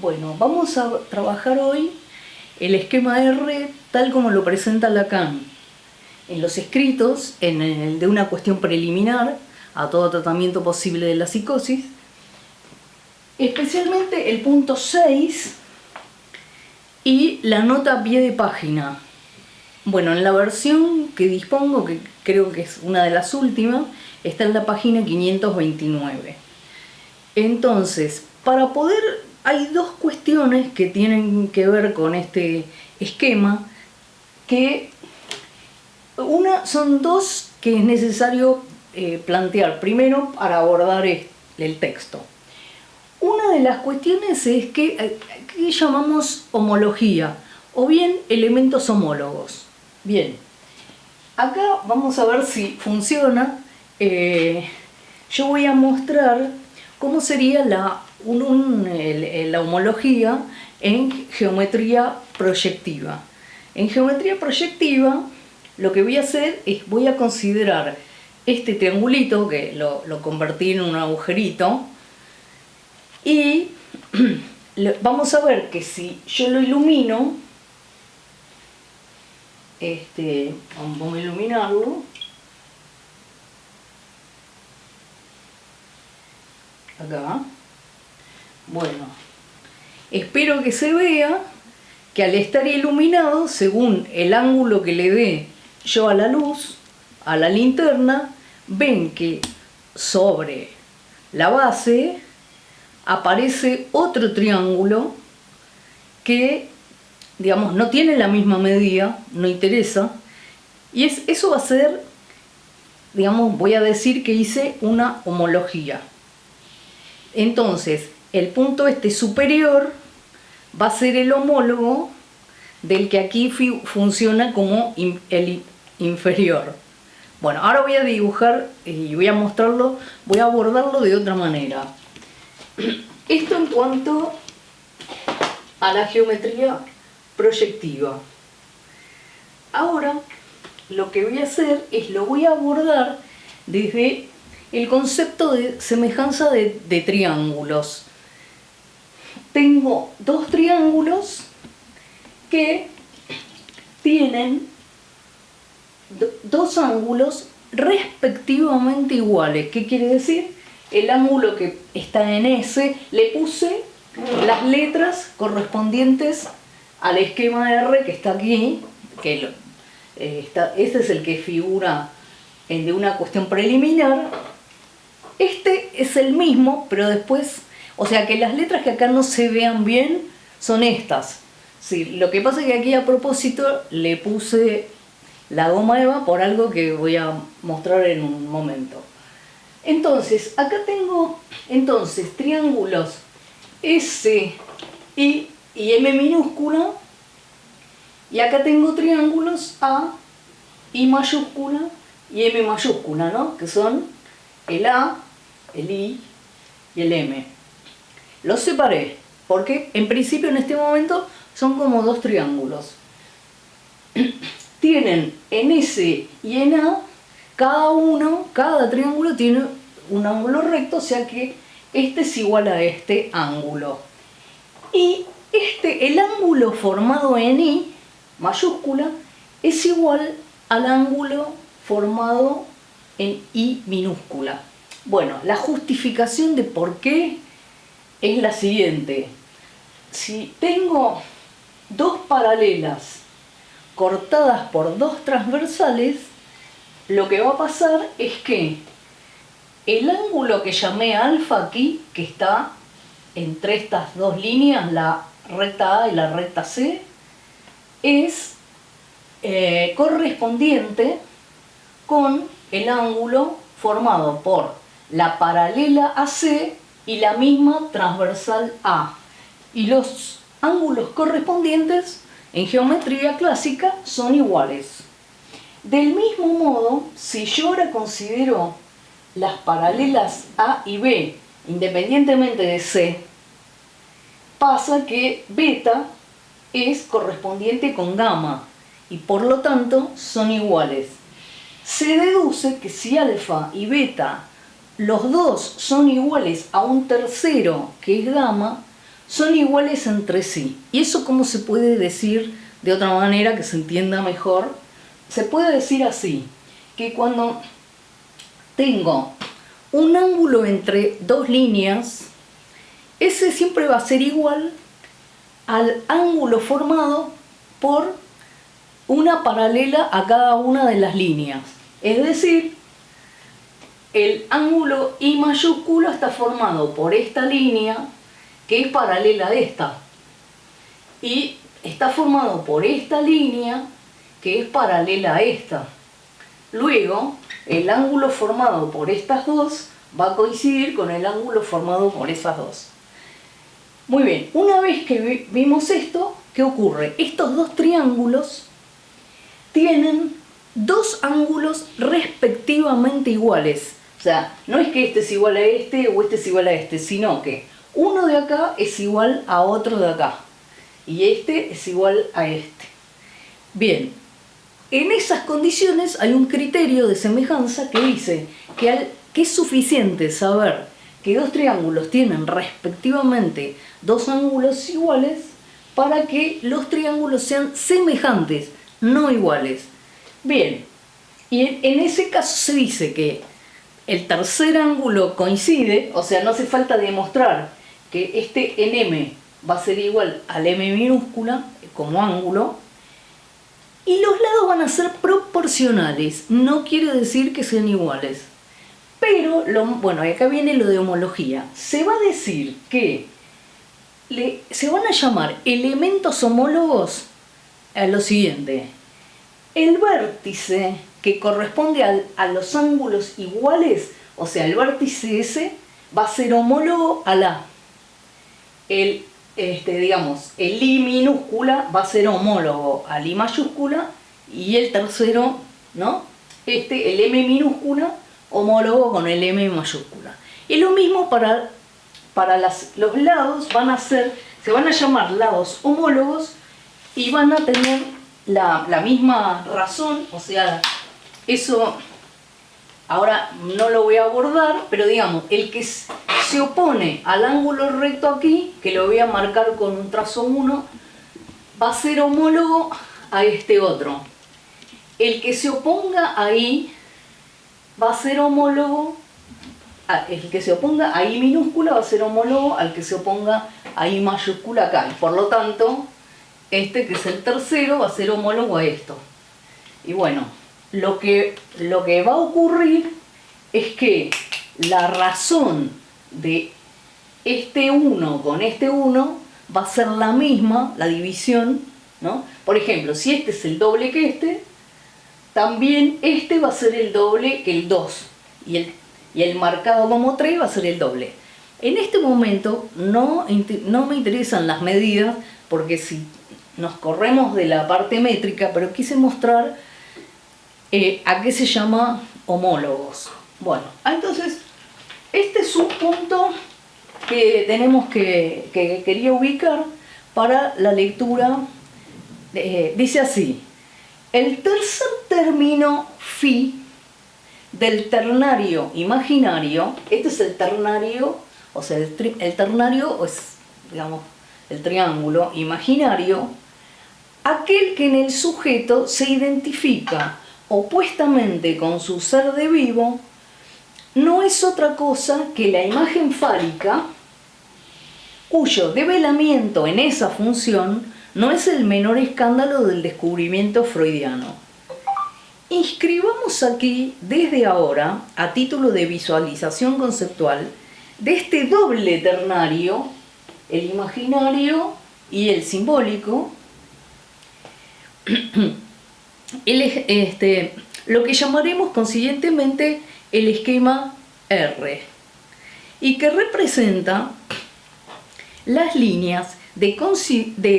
Bueno, vamos a trabajar hoy el esquema R tal como lo presenta Lacan en los escritos, en el de una cuestión preliminar a todo tratamiento posible de la psicosis, especialmente el punto 6 y la nota a pie de página. Bueno, en la versión que dispongo, que creo que es una de las últimas, está en la página 529. Entonces, para poder, hay dos cuestiones que tienen que ver con este esquema, que son dos que es necesario plantear primero para abordar el texto. Una de las cuestiones es que llamamos homología, o bien elementos homólogos. Bien, acá vamos a ver si funciona. Yo voy a mostrar cómo sería la homología en geometría proyectiva. En geometría proyectiva lo que voy a hacer es, voy a considerar este triangulito, que lo convertí en un agujerito, y vamos a ver que si yo lo ilumino, vamos a iluminarlo, acá. Bueno, espero que se vea que al estar iluminado, según el ángulo que le dé yo a la luz, a la linterna, ven que sobre la base aparece otro triángulo que, digamos, no tiene la misma medida, no interesa, y eso va a ser, digamos, voy a decir que hice una homología. Entonces, el punto superior va a ser el homólogo del que aquí funciona como el inferior. Bueno, ahora voy a dibujar y voy a mostrarlo, voy a abordarlo de otra manera. Esto en cuanto a la geometría proyectiva. Ahora lo que voy a hacer es lo voy a abordar desde el concepto de semejanza de triángulos. Tengo dos triángulos que tienen dos ángulos respectivamente iguales. ¿Qué quiere decir? El ángulo que está en S, le puse las letras correspondientes al esquema R que está aquí, que este es el que figura de una cuestión preliminar. Este es el mismo, pero después, o sea que las letras que acá no se vean bien son estas. Sí, lo que pasa es que aquí a propósito le puse la goma eva por algo que voy a mostrar en un momento. Entonces, acá tengo triángulos S, I y M minúscula, y acá tengo triángulos A, I mayúscula y M mayúscula, ¿no? Que son el A, el I y el M. Los separé porque en principio en este momento son como dos triángulos. Tienen en S y en A, cada triángulo tiene un ángulo recto, o sea que este es igual a este ángulo. Y el ángulo formado en I mayúscula es igual al ángulo formado en I minúscula. Bueno, la justificación de por qué es la siguiente. Si tengo dos paralelas cortadas por dos transversales, lo que va a pasar es que el ángulo que llamé alfa aquí, que está entre estas dos líneas, la recta A y la recta C, es correspondiente con el ángulo formado por la paralela AC y la misma transversal A. Y los ángulos correspondientes en geometría clásica son iguales. Del mismo modo, si yo ahora considero las paralelas A y B independientemente de C, pasa que beta es correspondiente con gamma y por lo tanto son iguales. Se deduce que si alfa y beta los dos son iguales a un tercero que es gamma, son iguales entre sí. ¿Y eso cómo se puede decir de otra manera que se entienda mejor? Se puede decir así, que cuando tengo un ángulo entre dos líneas, ese siempre va a ser igual al ángulo formado por una paralela a cada una de las líneas. Es decir, el ángulo I mayúsculo está formado por esta línea que es paralela a esta. Y está formado por esta línea que es paralela a esta. Luego, el ángulo formado por estas dos va a coincidir con el ángulo formado por esas dos. Muy bien, una vez que vimos esto, ¿qué ocurre? Estos dos triángulos tienen dos ángulos respectivamente iguales. O sea, no es que este es igual a este o este es igual a este, sino que uno de acá es igual a otro de acá. Y este es igual a este. Bien, en esas condiciones hay un criterio de semejanza que dice que es suficiente saber que dos triángulos tienen respectivamente dos ángulos iguales para que los triángulos sean semejantes, no iguales. Bien, y en ese caso se dice que el tercer ángulo coincide, o sea, no hace falta demostrar que este en M va a ser igual al M minúscula como ángulo, y los lados van a ser proporcionales, no quiere decir que sean iguales. Pero, bueno, acá viene lo de homología. Se va a decir que se van a llamar elementos homólogos a lo siguiente. El vértice que corresponde a los ángulos iguales, o sea, el vértice S, va a ser homólogo a la. Digamos, el I minúscula va a ser homólogo al I mayúscula y el tercero, ¿no? El M minúscula homólogo con el M mayúscula. Y lo mismo para los lados, se van a llamar lados homólogos y van a tener la misma razón, o sea, eso ahora no lo voy a abordar, pero digamos, el que se opone al ángulo recto aquí, que lo voy a marcar con un trazo 1, va a ser homólogo a este otro. El que se oponga ahí va a ser homólogo, el que se oponga a I minúscula va a ser homólogo al que se oponga a I mayúscula acá. Y por lo tanto, este que es el tercero va a ser homólogo a esto. Y bueno, lo que va a ocurrir es que la razón de este 1 con este 1 va a ser la misma, la división, ¿no? Por ejemplo, si este es el doble que este, también este va a ser el doble que el 2. Y el marcado como 3 va a ser el doble. En este momento no me interesan las medidas, porque si nos corremos de la parte métrica, pero quise mostrar a qué se llama homólogos. Bueno, entonces, este es un punto que tenemos que quería ubicar para la lectura. Dice así: el tercer término phi del ternario imaginario, este es el ternario, o sea, el ternario es, digamos, el triángulo imaginario, aquel que en el sujeto se identifica opuestamente con su ser de vivo, no es otra cosa que la imagen fálica, cuyo develamiento en esa función no es el menor escándalo del descubrimiento freudiano. Inscribamos aquí, desde ahora, a título de visualización conceptual, de este doble ternario, el imaginario y el simbólico, lo que llamaremos consiguientemente el esquema R, y que representa las líneas de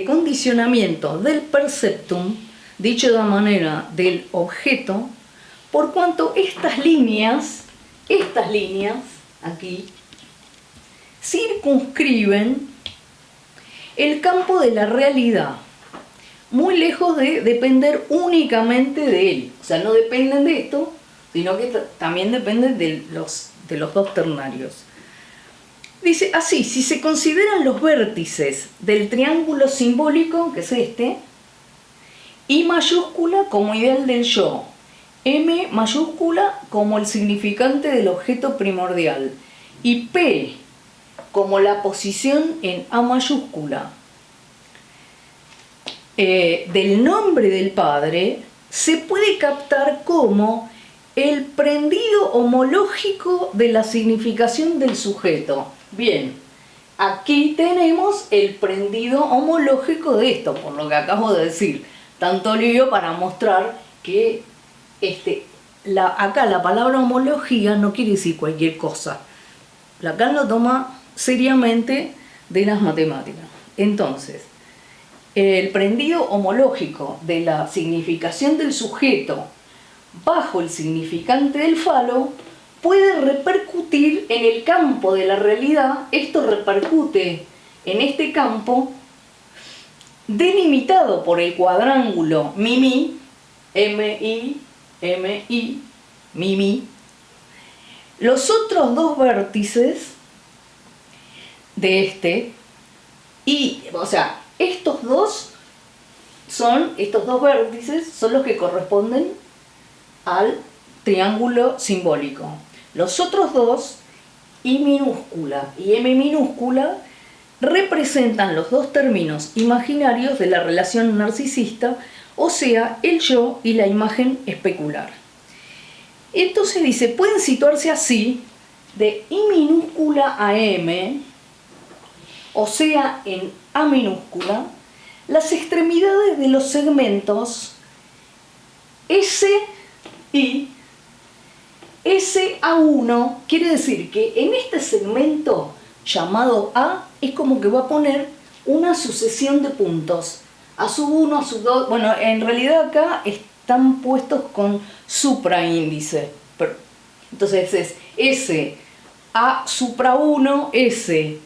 condicionamiento del perceptum, dicho de manera del objeto, por cuanto estas líneas aquí circunscriben el campo de la realidad, muy lejos de depender únicamente de él. O sea, no dependen de esto, sino que también dependen de los dos ternarios. Dice así: si se consideran los vértices del triángulo simbólico, que es este, I mayúscula como ideal del yo, M mayúscula como el significante del objeto primordial y P como la posición en A mayúscula del nombre del padre, se puede captar como el prendido homológico de la significación del sujeto. Bien, aquí tenemos el prendido homológico de esto, por lo que acabo de decir. Tanto lío para mostrar que acá la palabra homología no quiere decir cualquier cosa. Lacan lo toma seriamente de las matemáticas. Entonces, el prendido homológico de la significación del sujeto bajo el significante del falo puede repercutir en el campo de la realidad. Esto repercute en este campo delimitado por el cuadrángulo MI, MI, MI, MI. Los otros dos vértices de estos dos vértices son los que corresponden al triángulo simbólico. Los otros dos, I minúscula y M minúscula, representan los dos términos imaginarios de la relación narcisista, o sea, el yo y la imagen especular. Entonces dice, pueden situarse así, de I minúscula a M, o sea, en A minúscula, las extremidades de los segmentos S y SA1. Quiere decir que en este segmento llamado A es como que va a poner una sucesión de puntos, A sub 1, A sub 2, bueno, en realidad acá están puestos con supraíndice. Entonces es S A supra 1, S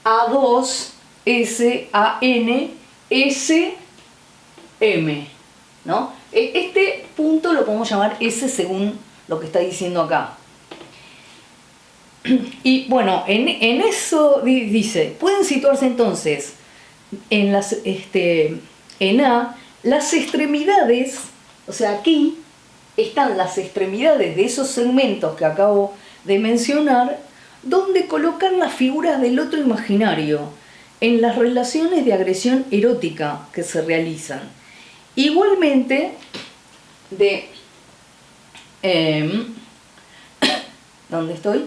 A2, S A N, S M, ¿no? Este punto lo podemos llamar S según lo que está diciendo acá. Y bueno, en eso dice, pueden situarse entonces en A las extremidades, o sea, aquí están las extremidades de esos segmentos que acabo de mencionar, donde colocar las figuras del otro imaginario en las relaciones de agresión erótica que se realizan. Igualmente, ¿dónde estoy?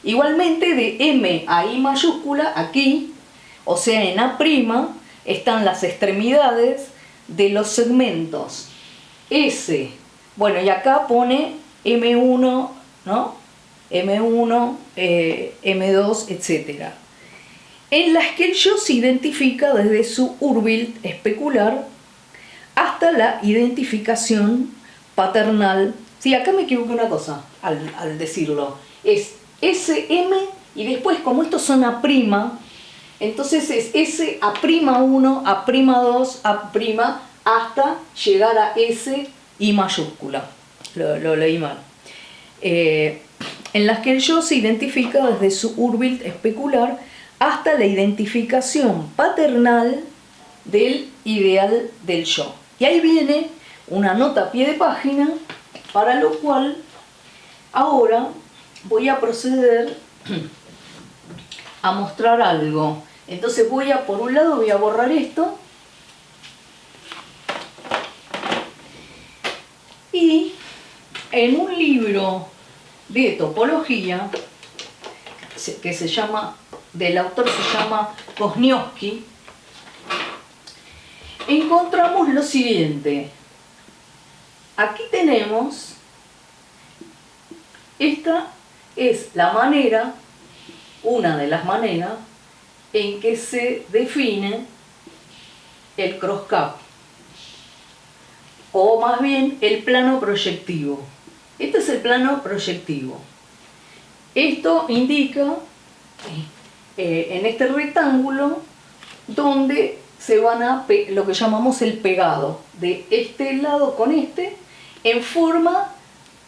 Igualmente de M a I mayúscula, aquí, o sea, en A', están las extremidades de los segmentos S. Bueno, y acá pone M1, ¿no? M1, M2, etc. En las que el yo se identifica desde su Urbild especular hasta la identificación paternal. Sí, acá me equivoqué una cosa al decirlo. Es SM y después, como estos son A', entonces es S A'1, A'2, A' hasta llegar a S I mayúscula. Lo leí mal. En las que el yo se identifica desde su Urbild especular hasta la identificación paternal del ideal del yo. Y ahí viene una nota a pie de página, para lo cual ahora voy a proceder a mostrar algo. Entonces por un lado voy a borrar esto y en un libro de topología que se llama, del autor se llama Kozniowski, encontramos lo siguiente. Aquí tenemos, esta es la manera, una de las maneras en que se define el cross-cap, o más bien el plano proyectivo. Este es el plano proyectivo. Esto indica en este rectángulo donde se van a lo que llamamos el pegado de este lado con este en forma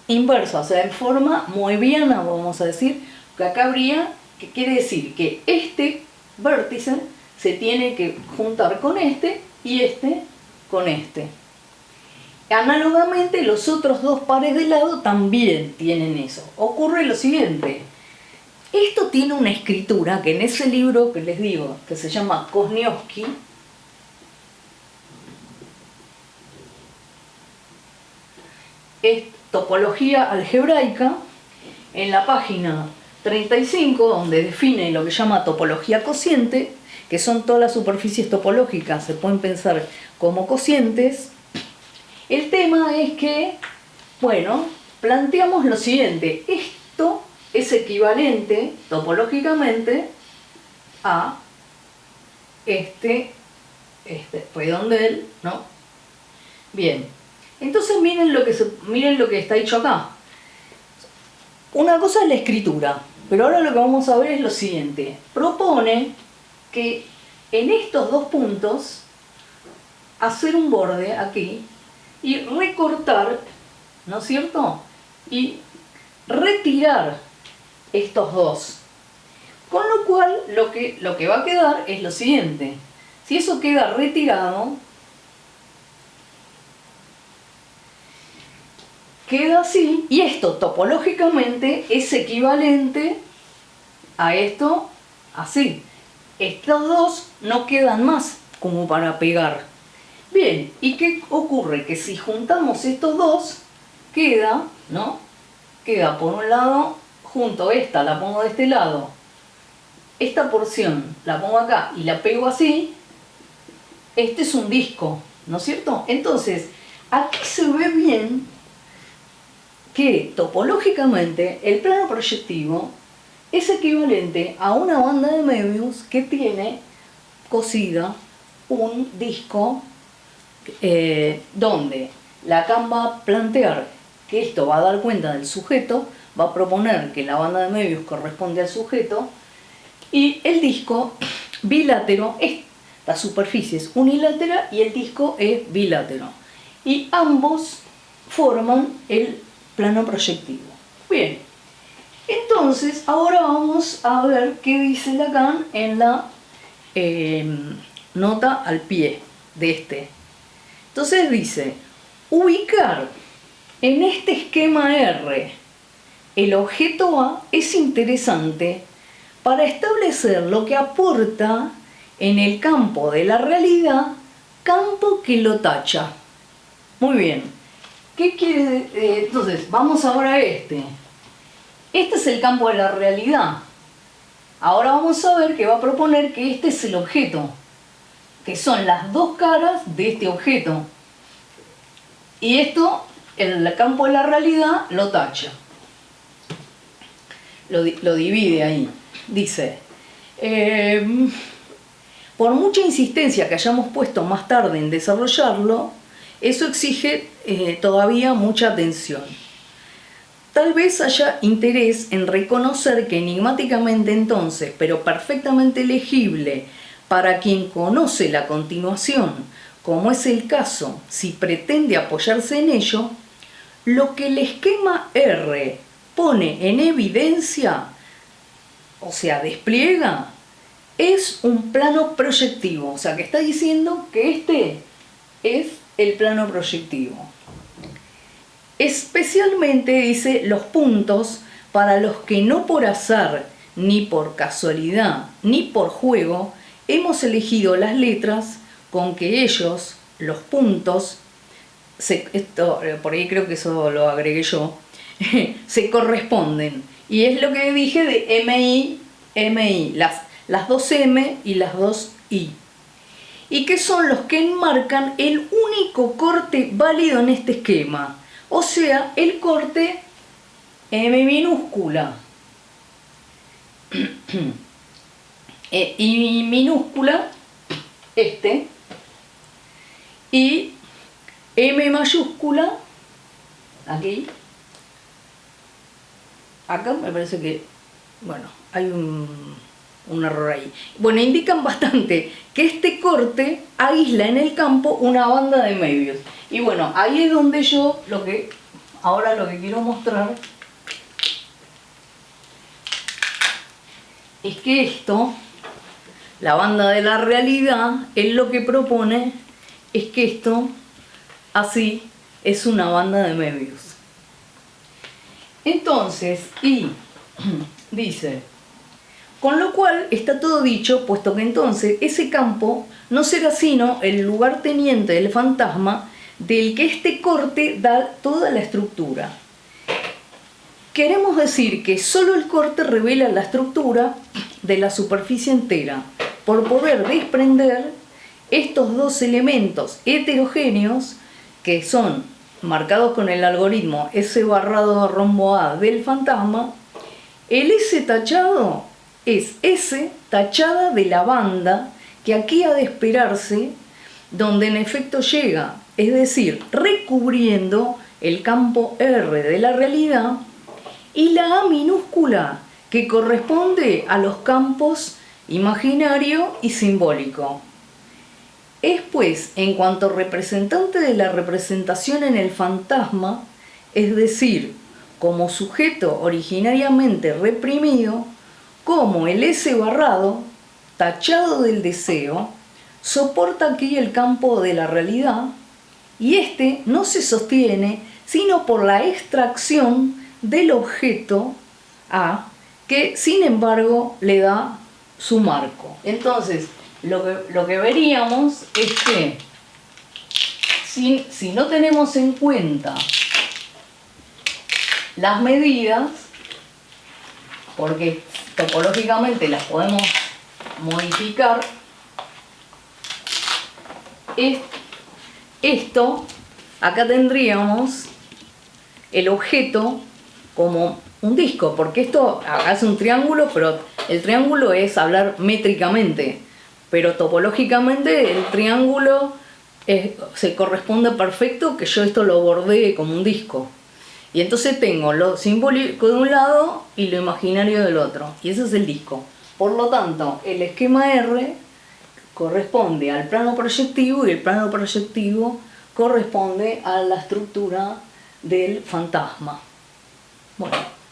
inversa, o sea, en forma moebiana, vamos a decir, que acá habría ¿Qué quiere decir? Que este vértice se tiene que juntar con este y este con este. Análogamente, los otros dos pares de lado también tienen eso. Ocurre lo siguiente. Esto tiene una escritura que en ese libro que les digo, que se llama Kosniowski, es topología algebraica, en la página 35, donde define lo que llama topología cociente, que son todas las superficies topológicas, se pueden pensar como cocientes. El tema es que, bueno, planteamos lo siguiente: esto es equivalente topológicamente a este redondel, ¿no? Bien, entonces miren lo que está dicho acá. Una cosa es la escritura, pero ahora lo que vamos a ver es lo siguiente. Propone que en estos dos puntos hacer un borde aquí y recortar, ¿no es cierto? Y retirar estos dos. Con lo cual lo que va a quedar es lo siguiente. Si eso queda retirado, queda así, y esto topológicamente es equivalente a esto así. Estos dos no quedan más como para pegar. Bien, ¿y qué ocurre? Que si juntamos estos dos, queda, ¿no? Queda por un lado, junto esta, la pongo de este lado, esta porción la pongo acá y la pego así, este es un disco, ¿no es cierto? Entonces, aquí se ve bien que topológicamente el plano proyectivo es equivalente a una banda de Möbius que tiene cosida un disco donde Lacan va a plantear que esto va a dar cuenta del sujeto, va a proponer que la banda de Möbius corresponde al sujeto y el disco bilátero, esta superficie es unilateral y el disco es bilátero y ambos forman el plano proyectivo. Bien, entonces ahora vamos a ver qué dice Lacan en la nota al pie de este. Entonces dice: ubicar en este esquema R el objeto A es interesante para establecer lo que aporta en el campo de la realidad, campo que lo tacha. Muy bien. ¿Qué quiere decir? Entonces, vamos ahora a este. Este es el campo de la realidad. Ahora vamos a ver que va a proponer que este es el objeto, que son las dos caras de este objeto. Y esto, el campo de la realidad, lo tacha. Lo divide ahí. Dice, por mucha insistencia que hayamos puesto más tarde en desarrollarlo, eso exige todavía mucha atención. Tal vez haya interés en reconocer que enigmáticamente entonces, pero perfectamente legible para quien conoce la continuación, como es el caso si pretende apoyarse en ello, lo que el esquema R pone en evidencia, o sea, despliega, es un plano proyectivo. O sea, que está diciendo que este es el plano proyectivo. Especialmente, dice, los puntos para los que no por azar, ni por casualidad, ni por juego, hemos elegido las letras con que ellos, los puntos, por ahí creo que eso lo agregué yo, se corresponden. Y es lo que dije de MI, MI, las dos M y las dos I. Y que son los que enmarcan el único corte válido en este esquema. O sea, el corte M minúscula I minúscula, este, y M mayúscula, aquí, acá me parece que, bueno, hay un error ahí. Bueno, indican bastante que este corte aísla en el campo una banda de Möbius. Y bueno, ahí es donde yo ahora lo que quiero mostrar es que esto, la banda de la realidad, él lo que propone es que esto, así, es una banda de Möbius. Entonces, y dice, con lo cual está todo dicho, puesto que entonces ese campo no será sino el lugarteniente del fantasma del que este corte da toda la estructura. Queremos decir que solo el corte revela la estructura de la superficie entera, por poder desprender estos dos elementos heterogéneos que son marcados con el algoritmo S barrado rombo A del fantasma. El S tachado es S tachada de la banda que aquí ha de esperarse, donde en efecto llega, es decir, recubriendo el campo R de la realidad, y la A minúscula que corresponde a los campos imaginario y simbólico. Es pues, en cuanto representante de la representación en el fantasma, es decir, como sujeto originariamente reprimido, como el S barrado, tachado del deseo, soporta aquí el campo de la realidad, y este no se sostiene sino por la extracción del objeto A, que sin embargo le da su marco. Entonces, lo que veríamos es que si no tenemos en cuenta las medidas, porque topológicamente las podemos modificar, esto, acá tendríamos el objeto como un disco, porque esto acá es un triángulo, pero el triángulo es hablar métricamente, pero topológicamente el triángulo se corresponde perfecto que yo esto lo bordee como un disco. Y entonces tengo lo simbólico de un lado y lo imaginario del otro, y ese es el disco. Por lo tanto, el esquema R corresponde al plano proyectivo y el plano proyectivo corresponde a la estructura del fantasma. Bueno.